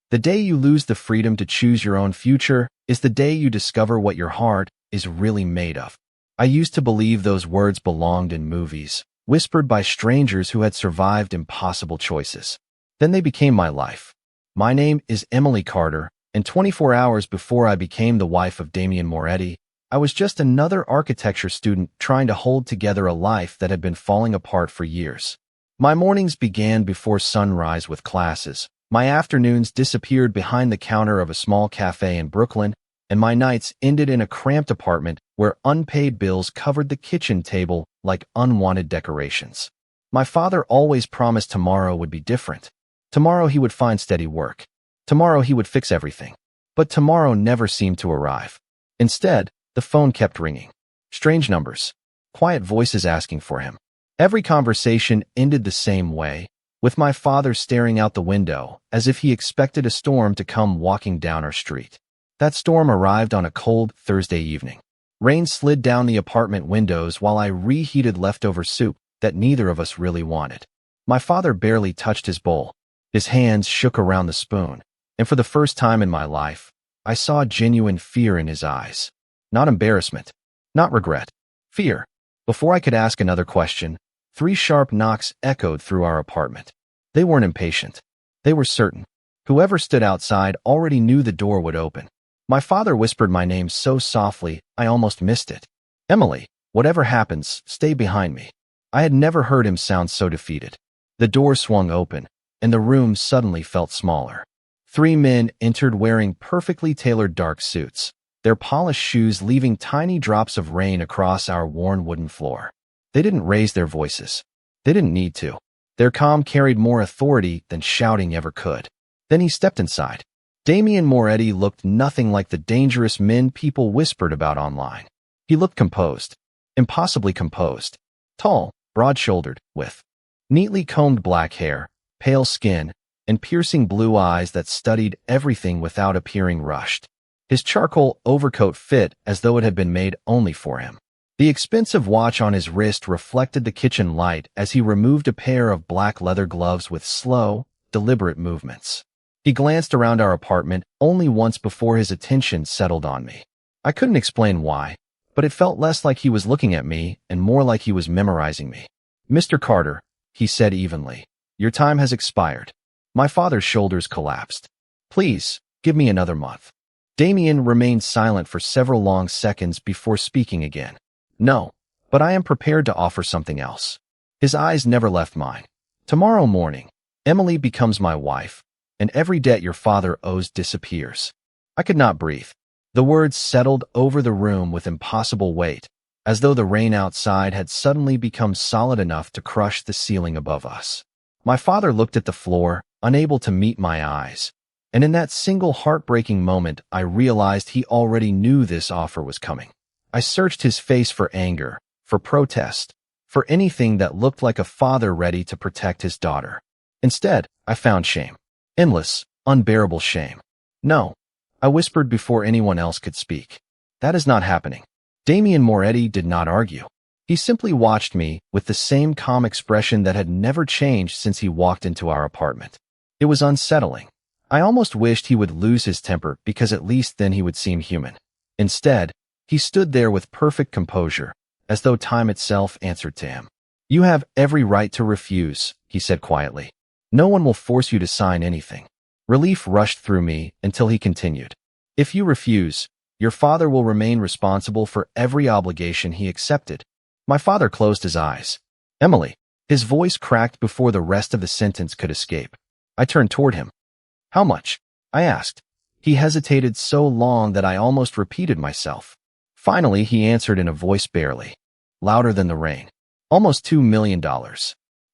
The day you lose the freedom to choose your own future is the day you discover what your heart is really made of. I used to believe those words belonged in movies, whispered by strangers who had survived impossible choices. Then they became my life. My name is Emily Carter, and 24 hours before I became the wife of Damian Moretti, I was just another architecture student trying to hold together a life that had been falling apart for years. My mornings began before sunrise with classes. My afternoons disappeared behind the counter of a small cafe in Brooklyn, and my nights ended in a cramped apartment where unpaid bills covered the kitchen table like unwanted decorations. My father always promised tomorrow would be different. Tomorrow he would find steady work. Tomorrow he would fix everything. But tomorrow never seemed to arrive. Instead, the phone kept ringing. Strange numbers. Quiet voices asking for him. Every conversation ended the same way, with my father staring out the window as if he expected a storm to come walking down our street. That storm arrived on a cold Thursday evening. Rain slid down the apartment windows while I reheated leftover soup that neither of us really wanted. My father barely touched his bowl. His hands shook around the spoon, and for the first time in my life, I saw genuine fear in his eyes. Not embarrassment, not regret, fear. Before I could ask another question, 3 sharp knocks echoed through our apartment. They weren't impatient. They were certain. Whoever stood outside already knew the door would open. My father whispered my name so softly, I almost missed it. Emily, whatever happens, stay behind me. I had never heard him sound so defeated. The door swung open, and the room suddenly felt smaller. 3 men entered wearing perfectly tailored dark suits, their polished shoes leaving tiny drops of rain across our worn wooden floor. They didn't raise their voices. They didn't need to. Their calm carried more authority than shouting ever could. Then he stepped inside. Damian Moretti looked nothing like the dangerous men people whispered about online. He looked composed. Impossibly composed. Tall, broad-shouldered, with neatly combed black hair, pale skin, and piercing blue eyes that studied everything without appearing rushed. His charcoal overcoat fit as though it had been made only for him. The expensive watch on his wrist reflected the kitchen light as he removed a pair of black leather gloves with slow, deliberate movements. He glanced around our apartment only once before his attention settled on me. I couldn't explain why, but it felt less like he was looking at me and more like he was memorizing me. "Mr. Carter," he said evenly, "your time has expired." My father's shoulders collapsed. "Please, give me another month." Damian remained silent for several long seconds before speaking again. "No, but I am prepared to offer something else." His eyes never left mine. "Tomorrow morning, Emily becomes my wife, and every debt your father owes disappears." I could not breathe. The words settled over the room with impossible weight, as though the rain outside had suddenly become solid enough to crush the ceiling above us. My father looked at the floor, unable to meet my eyes, and in that single heartbreaking moment I realized he already knew this offer was coming. I searched his face for anger, for protest, for anything that looked like a father ready to protect his daughter. Instead, I found shame. Endless, unbearable shame. "No," I whispered before anyone else could speak. "That is not happening." Damian Moretti did not argue. He simply watched me with the same calm expression that had never changed since he walked into our apartment. It was unsettling. I almost wished he would lose his temper because at least then he would seem human. Instead, he stood there with perfect composure, as though time itself answered to him. "You have every right to refuse," he said quietly. "No one will force you to sign anything." Relief rushed through me until he continued. "If you refuse, your father will remain responsible for every obligation he accepted." My father closed his eyes. "Emily." His voice cracked before the rest of the sentence could escape. I turned toward him. "How much?" I asked. He hesitated so long that I almost repeated myself. Finally, he answered in a voice barely louder than the rain. "Almost $2 million.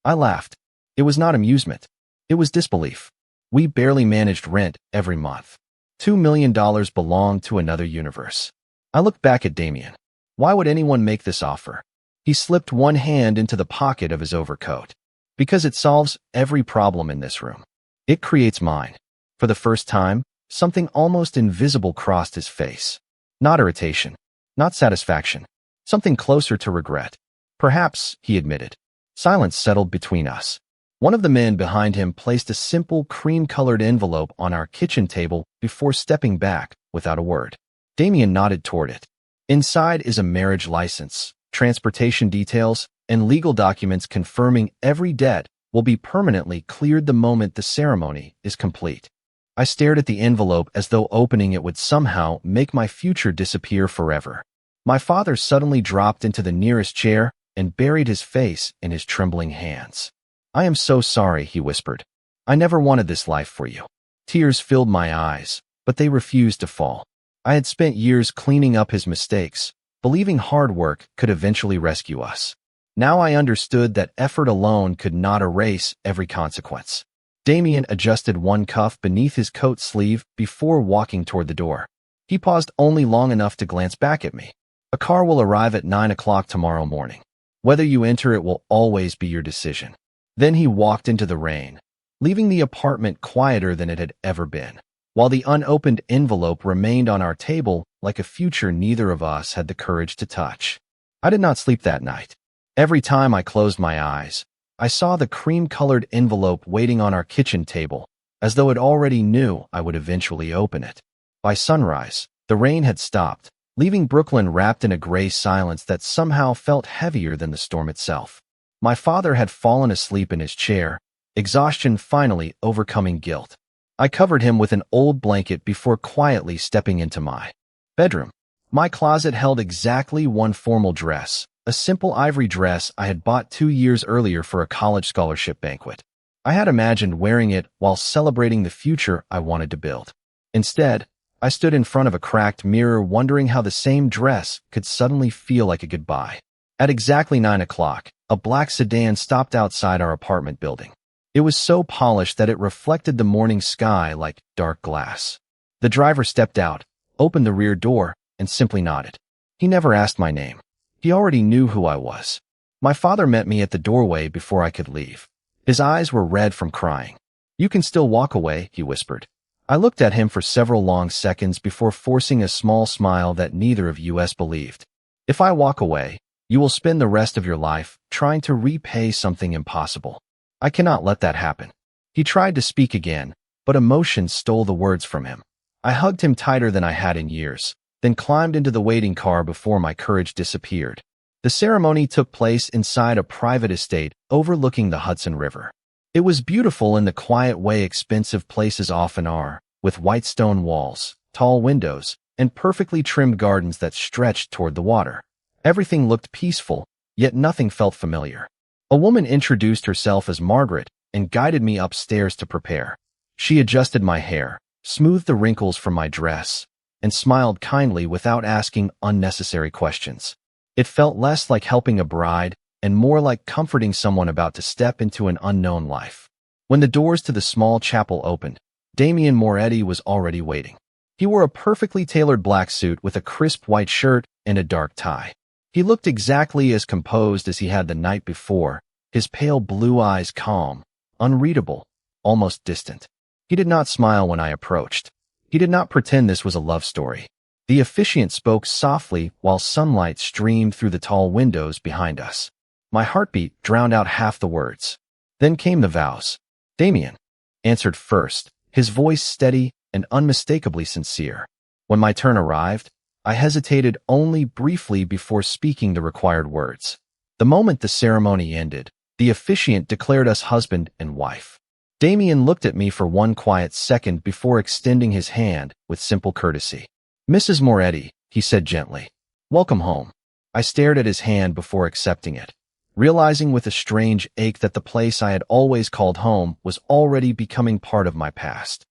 I laughed. It was not amusement. It was disbelief. We barely managed rent every month. $2 million belonged to another universe. I looked back at Damian. Why would anyone make this offer? He slipped one hand into the pocket of his overcoat. Because it solves every problem in this room. It creates mine. For the first time, something almost invisible crossed his face. Not irritation. Not satisfaction. Something closer to regret. "Perhaps," he admitted. Silence settled between us. One of the men behind him placed a simple cream-colored envelope on our kitchen table before stepping back without a word. Damien nodded toward it. Inside is a marriage license, transportation details, and legal documents confirming every debt will be permanently cleared the moment the ceremony is complete. I stared at the envelope as though opening it would somehow make my future disappear forever. My father suddenly dropped into the nearest chair and buried his face in his trembling hands. "I am so sorry," he whispered. "I never wanted this life for you." Tears filled my eyes, but they refused to fall. I had spent years cleaning up his mistakes, believing hard work could eventually rescue us. Now I understood that effort alone could not erase every consequence. Damien adjusted one cuff beneath his coat sleeve before walking toward the door. He paused only long enough to glance back at me. "A car will arrive at 9 o'clock tomorrow morning. Whether you enter it will always be your decision." Then he walked into the rain, leaving the apartment quieter than it had ever been, while the unopened envelope remained on our table like a future neither of us had the courage to touch. I did not sleep that night. Every time I closed my eyes, I saw the cream-colored envelope waiting on our kitchen table, as though it already knew I would eventually open it. By sunrise, the rain had stopped, leaving Brooklyn wrapped in a gray silence that somehow felt heavier than the storm itself. My father had fallen asleep in his chair, exhaustion finally overcoming guilt. I covered him with an old blanket before quietly stepping into my bedroom. My closet held exactly one formal dress, a simple ivory dress I had bought 2 years earlier for a college scholarship banquet. I had imagined wearing it while celebrating the future I wanted to build. Instead, I stood in front of a cracked mirror wondering how the same dress could suddenly feel like a goodbye. At exactly 9 o'clock, a black sedan stopped outside our apartment building. It was so polished that it reflected the morning sky like dark glass. The driver stepped out, opened the rear door, and simply nodded. He never asked my name. He already knew who I was. My father met me at the doorway before I could leave. His eyes were red from crying. "You can still walk away," he whispered. I looked at him for several long seconds before forcing a small smile that neither of us believed. "If I walk away, you will spend the rest of your life trying to repay something impossible. I cannot let that happen." He tried to speak again, but emotion stole the words from him. I hugged him tighter than I had in years, then climbed into the waiting car before my courage disappeared. The ceremony took place inside a private estate overlooking the Hudson River. It was beautiful in the quiet way expensive places often are, with white stone walls, tall windows, and perfectly trimmed gardens that stretched toward the water. Everything looked peaceful, yet nothing felt familiar. A woman introduced herself as Margaret and guided me upstairs to prepare. She adjusted my hair, smoothed the wrinkles from my dress, and smiled kindly without asking unnecessary questions. It felt less like helping a bride and more like comforting someone about to step into an unknown life. When the doors to the small chapel opened, Damien Moretti was already waiting. He wore a perfectly tailored black suit with a crisp white shirt and a dark tie. He looked exactly as composed as he had the night before, his pale blue eyes calm, unreadable, almost distant. He did not smile when I approached. He did not pretend this was a love story. The officiant spoke softly while sunlight streamed through the tall windows behind us. My heartbeat drowned out half the words. Then came the vows. "Damien," answered first, his voice steady and unmistakably sincere. When my turn arrived, I hesitated only briefly before speaking the required words. The moment the ceremony ended, the officiant declared us husband and wife. Damien looked at me for one quiet second before extending his hand with simple courtesy. "Mrs. Moretti," he said gently, "welcome home." I stared at his hand before accepting it, realizing with a strange ache that the place I had always called home was already becoming part of my past.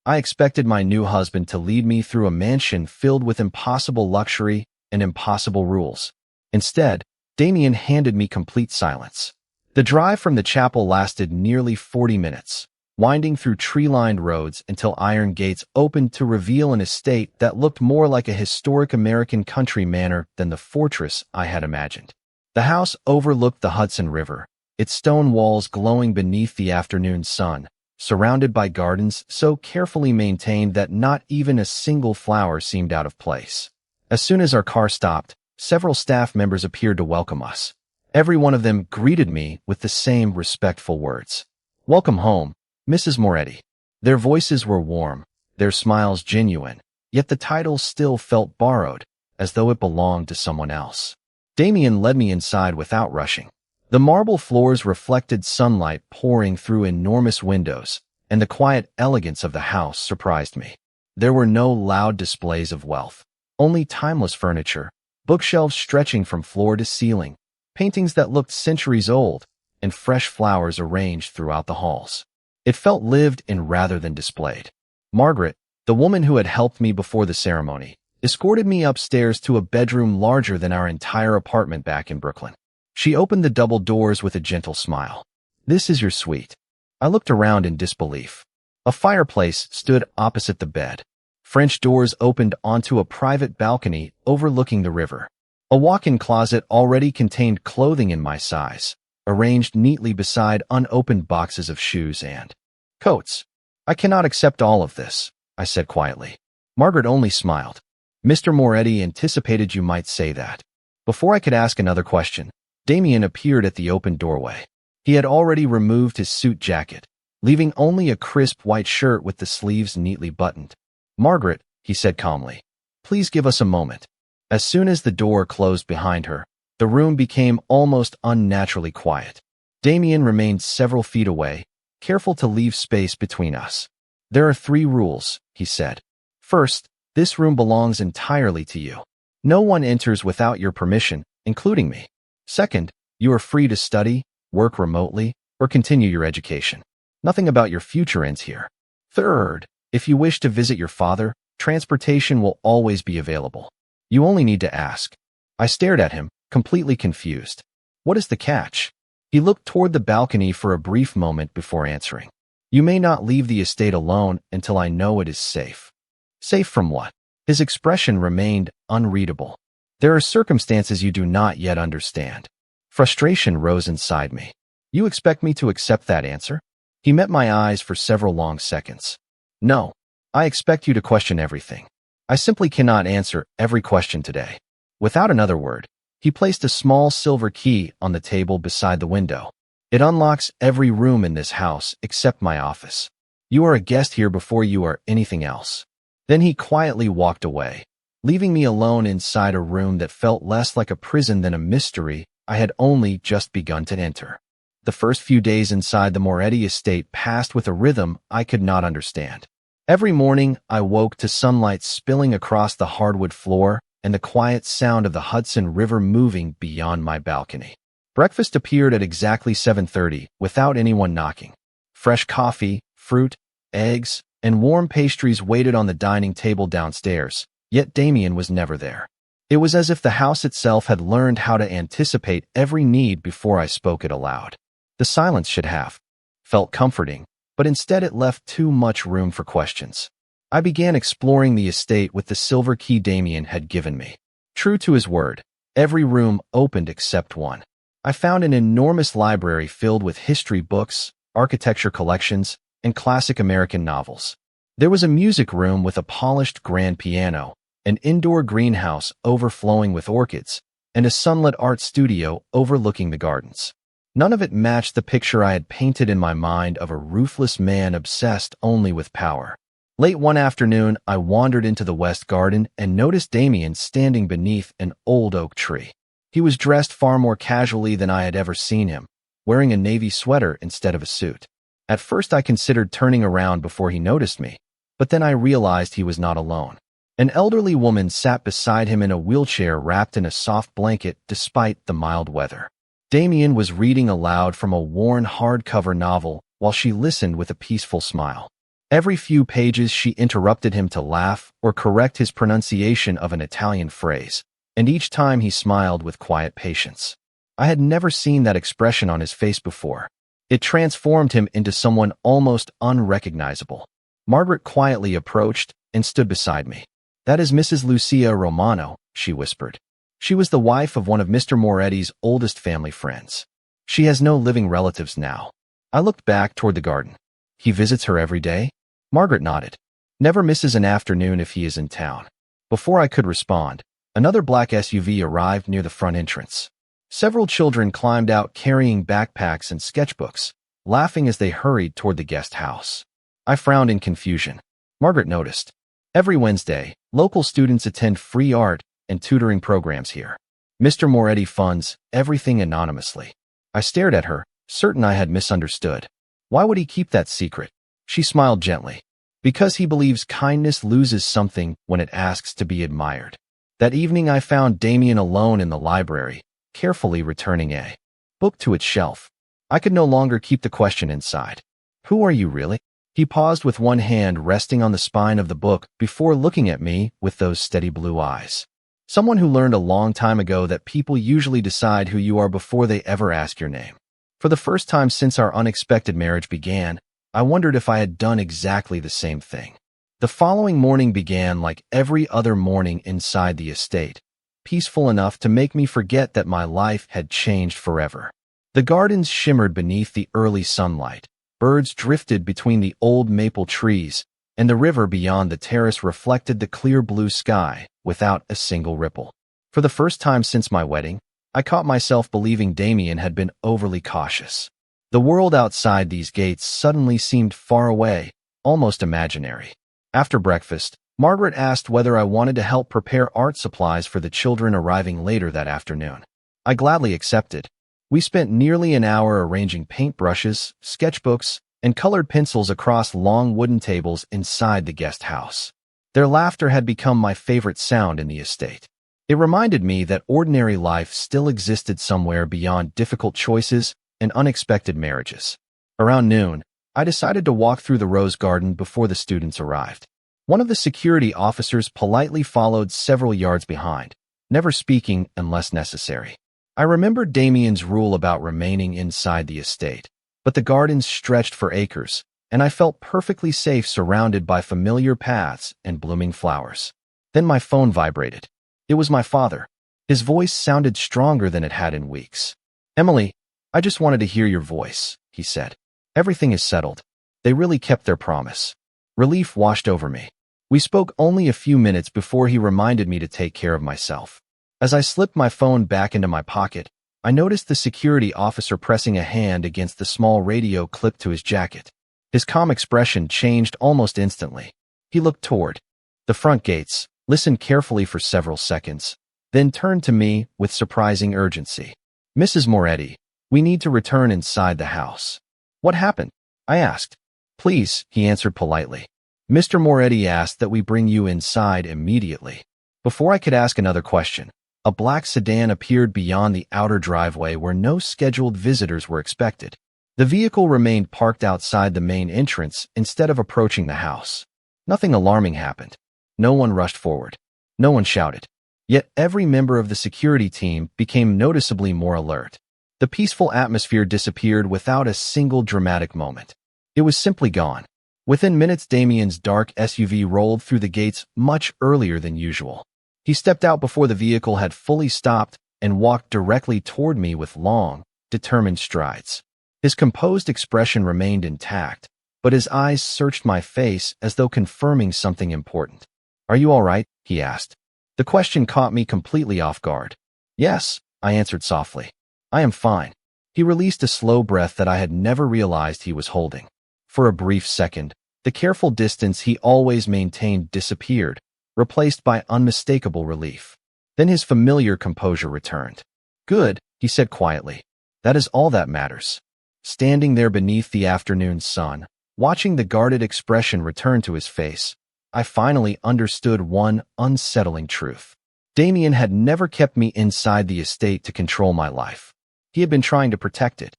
I expected my new husband to lead me through a mansion filled with impossible luxury and impossible rules. Instead, Damien handed me complete silence. The drive from the chapel lasted nearly 40 minutes, winding through tree-lined roads until iron gates opened to reveal an estate that looked more like a historic American country manor than the fortress I had imagined. The house overlooked the Hudson River, its stone walls glowing beneath the afternoon sun, surrounded by gardens so carefully maintained that not even a single flower seemed out of place. As soon as our car stopped, several staff members appeared to welcome us. Every one of them greeted me with the same respectful words. Welcome home, Mrs. Moretti. Their voices were warm, their smiles genuine, yet the title still felt borrowed, as though it belonged to someone else. Damien led me inside without rushing. The marble floors reflected sunlight pouring through enormous windows, and the quiet elegance of the house surprised me. There were no loud displays of wealth, only timeless furniture, bookshelves stretching from floor to ceiling, paintings that looked centuries old, and fresh flowers arranged throughout the halls. It felt lived in rather than displayed. Margaret, the woman who had helped me before the ceremony, escorted me upstairs to a bedroom larger than our entire apartment back in Brooklyn. She opened the double doors with a gentle smile. "This is your suite." I looked around in disbelief. A fireplace stood opposite the bed. French doors opened onto a private balcony overlooking the river. A walk-in closet already contained clothing in my size, arranged neatly beside unopened boxes of shoes and coats. "I cannot accept all of this," I said quietly. Margaret only smiled. "Mr. Moretti anticipated you might say that." Before I could ask another question, Damien appeared at the open doorway. He had already removed his suit jacket, leaving only a crisp white shirt with the sleeves neatly buttoned. "Margaret," he said calmly, "please give us a moment." As soon as the door closed behind her, the room became almost unnaturally quiet. Damien remained several feet away, careful to leave space between us. "There are 3 rules," he said. "First, this room belongs entirely to you. No one enters without your permission, including me. Second, you are free to study, work remotely, or continue your education. Nothing about your future ends here. Third, if you wish to visit your father, transportation will always be available. You only need to ask." I stared at him, completely confused. "What is the catch?" He looked toward the balcony for a brief moment before answering. "You may not leave the estate alone until I know it is safe." "Safe from what?" His expression remained unreadable. "There are circumstances you do not yet understand." Frustration rose inside me. "You expect me to accept that answer?" He met my eyes for several long seconds. "No, I expect you to question everything. I simply cannot answer every question today." Without another word, he placed a small silver key on the table beside the window. "It unlocks every room in this house except my office. You are a guest here before you are anything else." Then he quietly walked away, leaving me alone inside a room that felt less like a prison than a mystery I had only just begun to enter. The first few days inside the Moretti estate passed with a rhythm I could not understand. Every morning, I woke to sunlight spilling across the hardwood floor and the quiet sound of the Hudson River moving beyond my balcony. Breakfast appeared at exactly 7:30 without anyone knocking. Fresh coffee, fruit, eggs, and warm pastries waited on the dining table downstairs, yet Damien was never there. It was as if the house itself had learned how to anticipate every need before I spoke it aloud. The silence should have felt comforting, but instead it left too much room for questions. I began exploring the estate with the silver key Damien had given me. True to his word, every room opened except one. I found an enormous library filled with history books, architecture collections, and classic American novels. There was a music room with a polished grand piano, an indoor greenhouse overflowing with orchids, and a sunlit art studio overlooking the gardens. None of it matched the picture I had painted in my mind of a ruthless man obsessed only with power. Late one afternoon, I wandered into the west garden and noticed Damien standing beneath an old oak tree. He was dressed far more casually than I had ever seen him, wearing a navy sweater instead of a suit. At first, I considered turning around before he noticed me, but then I realized he was not alone. An elderly woman sat beside him in a wheelchair wrapped in a soft blanket despite the mild weather. Damien was reading aloud from a worn hardcover novel while she listened with a peaceful smile. Every few pages she interrupted him to laugh or correct his pronunciation of an Italian phrase, and each time he smiled with quiet patience. I had never seen that expression on his face before. It transformed him into someone almost unrecognizable. Margaret quietly approached and stood beside me. "That is Mrs. Lucia Romano," she whispered. She was the wife of one of Mr. Moretti's oldest family friends. "She has no living relatives now." I looked back toward the garden. "He visits her every day?" Margaret nodded. "Never misses an afternoon if he is in town." Before I could respond, another black SUV arrived near the front entrance. Several children climbed out carrying backpacks and sketchbooks, laughing as they hurried toward the guest house. I frowned in confusion. Margaret noticed. Every Wednesday, local students attend free art and tutoring programs here. Mr. Moretti funds everything anonymously. I stared at her, certain I had misunderstood. Why would he keep that secret? She smiled gently. Because he believes kindness loses something when it asks to be admired. That evening I found Damien alone in the library, carefully returning a book to its shelf. I could no longer keep the question inside. Who are you really? He paused with one hand resting on the spine of the book before looking at me with those steady blue eyes. Someone who learned a long time ago that people usually decide who you are before they ever ask your name. For the first time since our unexpected marriage began, I wondered if I had done exactly the same thing. The following morning began like every other morning inside the estate, peaceful enough to make me forget that my life had changed forever. The gardens shimmered beneath the early sunlight, birds drifted between the old maple trees, and the river beyond the terrace reflected the clear blue sky without a single ripple. For the first time since my wedding, I caught myself believing Damien had been overly cautious. The world outside these gates suddenly seemed far away, almost imaginary. After breakfast, Margaret asked whether I wanted to help prepare art supplies for the children arriving later that afternoon. I gladly accepted. We spent nearly an hour arranging paintbrushes, sketchbooks, and colored pencils across long wooden tables inside the guest house. Their laughter had become my favorite sound in the estate. It reminded me that ordinary life still existed somewhere beyond difficult choices and unexpected marriages. Around noon, I decided to walk through the rose garden before the students arrived. One of the security officers politely followed several yards behind, never speaking unless necessary. I remembered Damien's rule about remaining inside the estate, but the gardens stretched for acres, and I felt perfectly safe surrounded by familiar paths and blooming flowers. Then my phone vibrated. It was my father. His voice sounded stronger than it had in weeks. "Emily, I just wanted to hear your voice," he said. "Everything is settled." They really kept their promise. Relief washed over me. We spoke only a few minutes before he reminded me to take care of myself. As I slipped my phone back into my pocket, I noticed the security officer pressing a hand against the small radio clipped to his jacket. His calm expression changed almost instantly. He looked toward the front gates, listened carefully for several seconds, then turned to me with surprising urgency. "Mrs. Moretti, we need to return inside the house." "What happened?" I asked. "Please," he answered politely. "Mr. Moretti asked that we bring you inside immediately." Before I could ask another question, a black sedan appeared beyond the outer driveway where no scheduled visitors were expected. The vehicle remained parked outside the main entrance instead of approaching the house. Nothing alarming happened. No one rushed forward. No one shouted. Yet every member of the security team became noticeably more alert. The peaceful atmosphere disappeared without a single dramatic moment. It was simply gone. Within minutes, Damien's dark SUV rolled through the gates much earlier than usual. He stepped out before the vehicle had fully stopped and walked directly toward me with long, determined strides. His composed expression remained intact, but his eyes searched my face as though confirming something important. "Are you all right?" he asked. The question caught me completely off guard. "Yes," I answered softly. "I am fine." He released a slow breath that I had never realized he was holding. For a brief second, the careful distance he always maintained disappeared, replaced by unmistakable relief. Then his familiar composure returned. "Good," he said quietly. "That is all that matters." Standing there beneath the afternoon sun, watching the guarded expression return to his face, I finally understood one unsettling truth. Damien had never kept me inside the estate to control my life. He had been trying to protect it.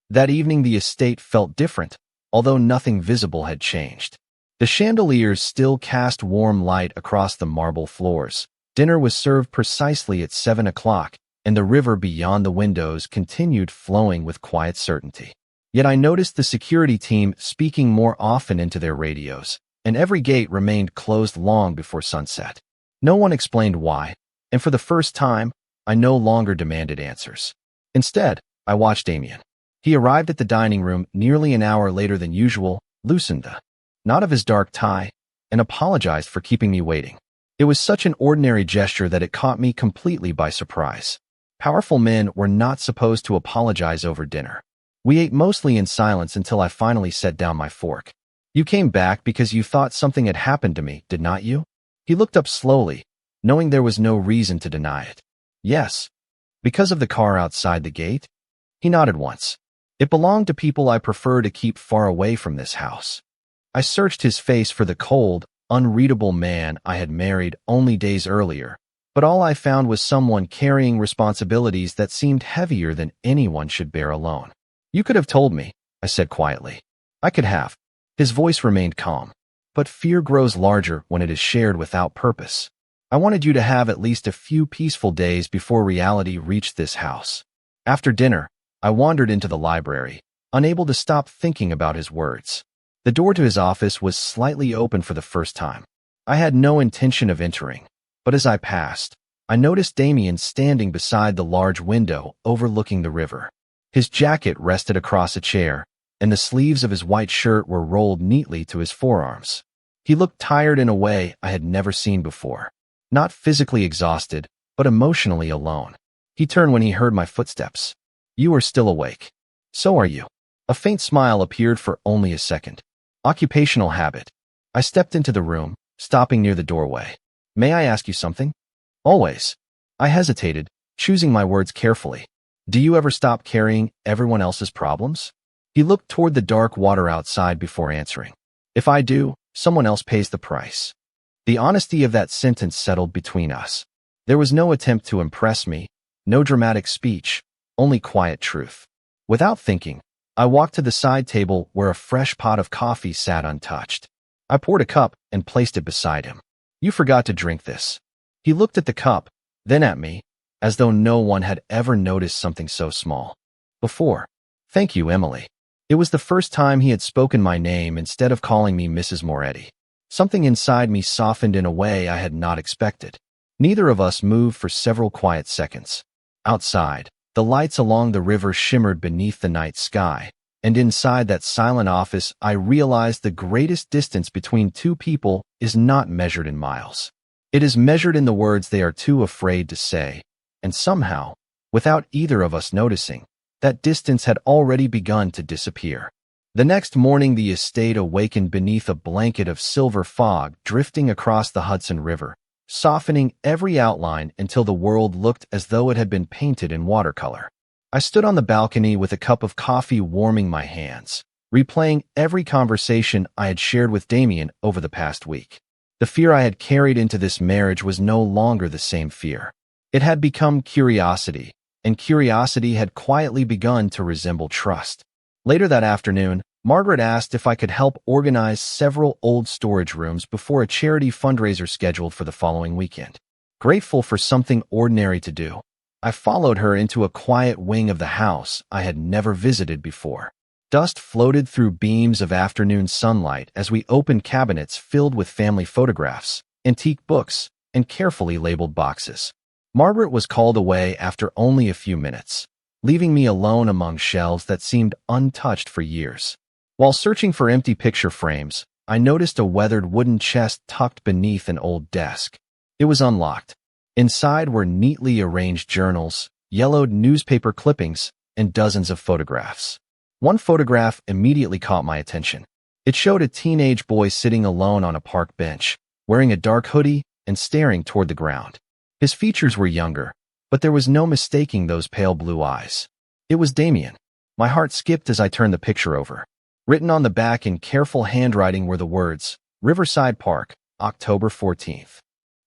That evening the estate felt different, although nothing visible had changed. The chandeliers still cast warm light across the marble floors. Dinner was served precisely at 7 o'clock, and the river beyond the windows continued flowing with quiet certainty. Yet I noticed the security team speaking more often into their radios, and every gate remained closed long before sunset. No one explained why, and for the first time, I no longer demanded answers. Instead, I watched Damien. He arrived at the dining room nearly an hour later than usual, loosened the knot of his dark tie, and apologized for keeping me waiting. It was such an ordinary gesture that it caught me completely by surprise. Powerful men were not supposed to apologize over dinner. We ate mostly in silence until I finally set down my fork. You came back because you thought something had happened to me, did not you? He looked up slowly, knowing there was no reason to deny it. Yes. Because of the car outside the gate? He nodded once. It belonged to people I prefer to keep far away from this house. I searched his face for the cold, unreadable man I had married only days earlier, but all I found was someone carrying responsibilities that seemed heavier than anyone should bear alone. You could have told me, I said quietly. I could have. His voice remained calm. But fear grows larger when it is shared without purpose. I wanted you to have at least a few peaceful days before reality reached this house. After dinner, I wandered into the library, unable to stop thinking about his words. The door to his office was slightly open for the first time. I had no intention of entering, but as I passed, I noticed Damien standing beside the large window overlooking the river. His jacket rested across a chair, and the sleeves of his white shirt were rolled neatly to his forearms. He looked tired in a way I had never seen before. Not physically exhausted, but emotionally alone. He turned when he heard my footsteps. You are still awake. So are you. A faint smile appeared for only a second. Occupational habit. I stepped into the room, stopping near the doorway. May I ask you something? Always. I hesitated, choosing my words carefully. Do you ever stop carrying everyone else's problems? He looked toward the dark water outside before answering. If I do, someone else pays the price. The honesty of that sentence settled between us. There was no attempt to impress me, no dramatic speech, only quiet truth. Without thinking, I walked to the side table where a fresh pot of coffee sat untouched. I poured a cup and placed it beside him. You forgot to drink this. He looked at the cup, then at me, as though no one had ever noticed something so small before. Thank you, Emily. It was the first time he had spoken my name instead of calling me Mrs. Moretti. Something inside me softened in a way I had not expected. Neither of us moved for several quiet seconds. Outside, the lights along the river shimmered beneath the night sky, and inside that silent office I realized the greatest distance between two people is not measured in miles. It is measured in the words they are too afraid to say. And somehow, without either of us noticing, that distance had already begun to disappear. The next morning the estate awakened beneath a blanket of silver fog drifting across the Hudson River, softening every outline until the world looked as though it had been painted in watercolor. I stood on the balcony with a cup of coffee warming my hands, replaying every conversation I had shared with Damien over the past week. The fear I had carried into this marriage was no longer the same fear. It had become curiosity, and curiosity had quietly begun to resemble trust. Later that afternoon, Margaret asked if I could help organize several old storage rooms before a charity fundraiser scheduled for the following weekend. Grateful for something ordinary to do, I followed her into a quiet wing of the house I had never visited before. Dust floated through beams of afternoon sunlight as we opened cabinets filled with family photographs, antique books, and carefully labeled boxes. Margaret was called away after only a few minutes, leaving me alone among shelves that seemed untouched for years. While searching for empty picture frames, I noticed a weathered wooden chest tucked beneath an old desk. It was unlocked. Inside were neatly arranged journals, yellowed newspaper clippings, and dozens of photographs. One photograph immediately caught my attention. It showed a teenage boy sitting alone on a park bench, wearing a dark hoodie and staring toward the ground. His features were younger, but there was no mistaking those pale blue eyes. It was Damien. My heart skipped as I turned the picture over. Written on the back in careful handwriting were the words, Riverside Park, October 14th.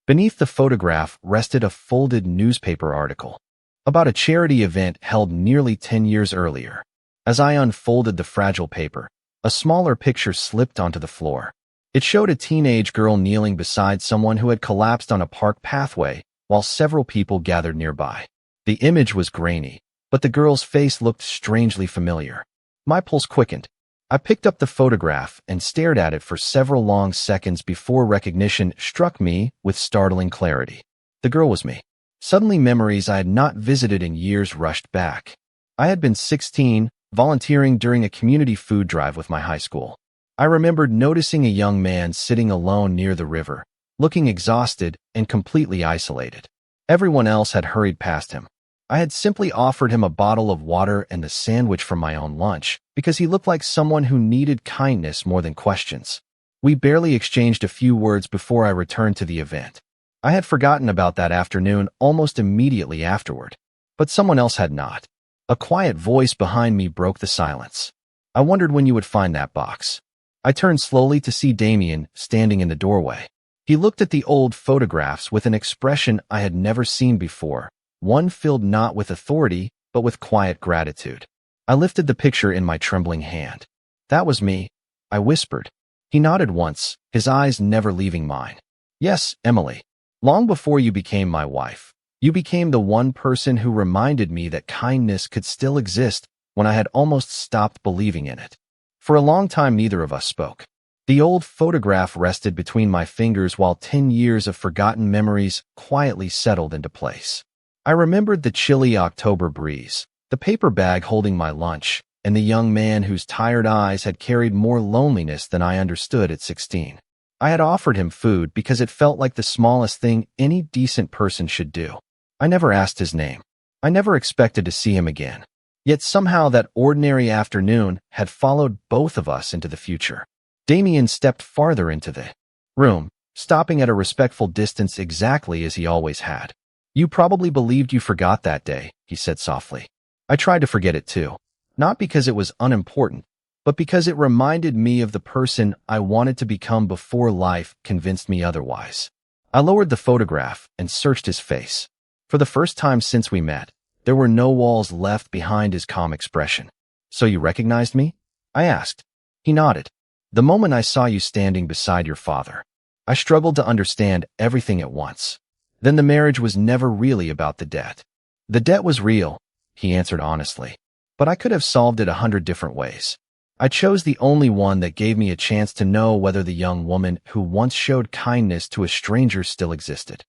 Beneath the photograph rested a folded newspaper article about a charity event held nearly 10 years earlier. As I unfolded the fragile paper, a smaller picture slipped onto the floor. It showed a teenage girl kneeling beside someone who had collapsed on a park pathway, while several people gathered nearby. The image was grainy, but the girl's face looked strangely familiar. My pulse quickened. I picked up the photograph and stared at it for several long seconds before recognition struck me with startling clarity. The girl was me. Suddenly memories I had not visited in years rushed back. I had been 16, volunteering during a community food drive with my high school. I remembered noticing a young man sitting alone near the river, looking exhausted and completely isolated. Everyone else had hurried past him. I had simply offered him a bottle of water and a sandwich from my own lunch because he looked like someone who needed kindness more than questions. We barely exchanged a few words before I returned to the event. I had forgotten about that afternoon almost immediately afterward, but someone else had not. A quiet voice behind me broke the silence. I wondered when you would find that box. I turned slowly to see Damien standing in the doorway. He looked at the old photographs with an expression I had never seen before, one filled not with authority, but with quiet gratitude. I lifted the picture in my trembling hand. That was me, I whispered. He nodded once, his eyes never leaving mine. Yes, Emily. Long before you became my wife, you became the one person who reminded me that kindness could still exist when I had almost stopped believing in it. For a long time, neither of us spoke. The old photograph rested between my fingers while 10 years of forgotten memories quietly settled into place. I remembered the chilly October breeze, the paper bag holding my lunch, and the young man whose tired eyes had carried more loneliness than I understood at 16. I had offered him food because it felt like the smallest thing any decent person should do. I never asked his name. I never expected to see him again. Yet somehow that ordinary afternoon had followed both of us into the future. Damien stepped farther into the room, stopping at a respectful distance exactly as he always had. You probably believed you forgot that day, he said softly. I tried to forget it too. Not because it was unimportant, but because it reminded me of the person I wanted to become before life convinced me otherwise. I lowered the photograph and searched his face. For the first time since we met, there were no walls left behind his calm expression. So you recognized me? I asked. He nodded. The moment I saw you standing beside your father, I struggled to understand everything at once. Then the marriage was never really about the debt. The debt was real, he answered honestly, but I could have solved it 100 different ways. I chose the only one that gave me a chance to know whether the young woman who once showed kindness to a stranger still existed.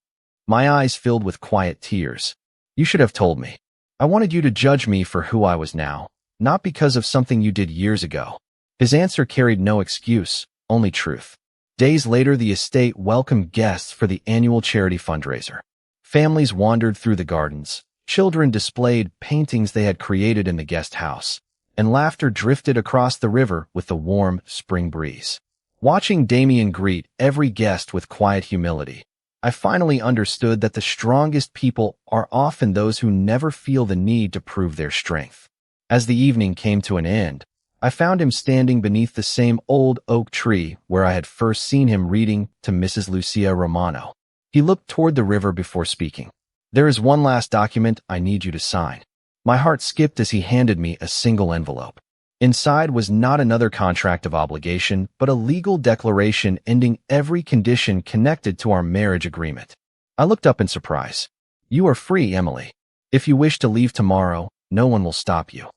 My eyes filled with quiet tears. You should have told me. I wanted you to judge me for who I was now, not because of something you did years ago. His answer carried no excuse, only truth. Days later, the estate welcomed guests for the annual charity fundraiser. Families wandered through the gardens. Children displayed paintings they had created in the guest house, and laughter drifted across the river with the warm spring breeze. Watching Damien greet every guest with quiet humility, I finally understood that the strongest people are often those who never feel the need to prove their strength. As the evening came to an end, I found him standing beneath the same old oak tree where I had first seen him reading to Mrs. Lucia Romano. He looked toward the river before speaking. There is one last document I need you to sign. My heart skipped as he handed me a single envelope. Inside was not another contract of obligation, but a legal declaration ending every condition connected to our marriage agreement. I looked up in surprise. You are free, Emily. If you wish to leave tomorrow, no one will stop you.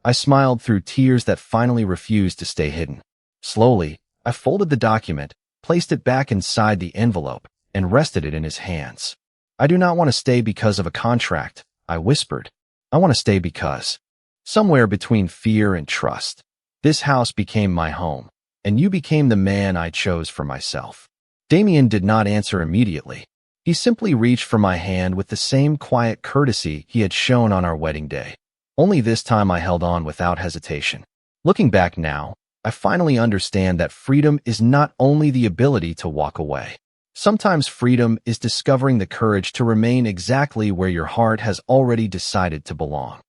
I smiled through tears that finally refused to stay hidden. Slowly, I folded the document, placed it back inside the envelope, and rested it in his hands. I do not want to stay because of a contract, I whispered. I want to stay because, somewhere between fear and trust, this house became my home, and you became the man I chose for myself. Damien did not answer immediately. He simply reached for my hand with the same quiet courtesy he had shown on our wedding day. Only this time I held on without hesitation. Looking back now, I finally understand that freedom is not only the ability to walk away. Sometimes freedom is discovering the courage to remain exactly where your heart has already decided to belong.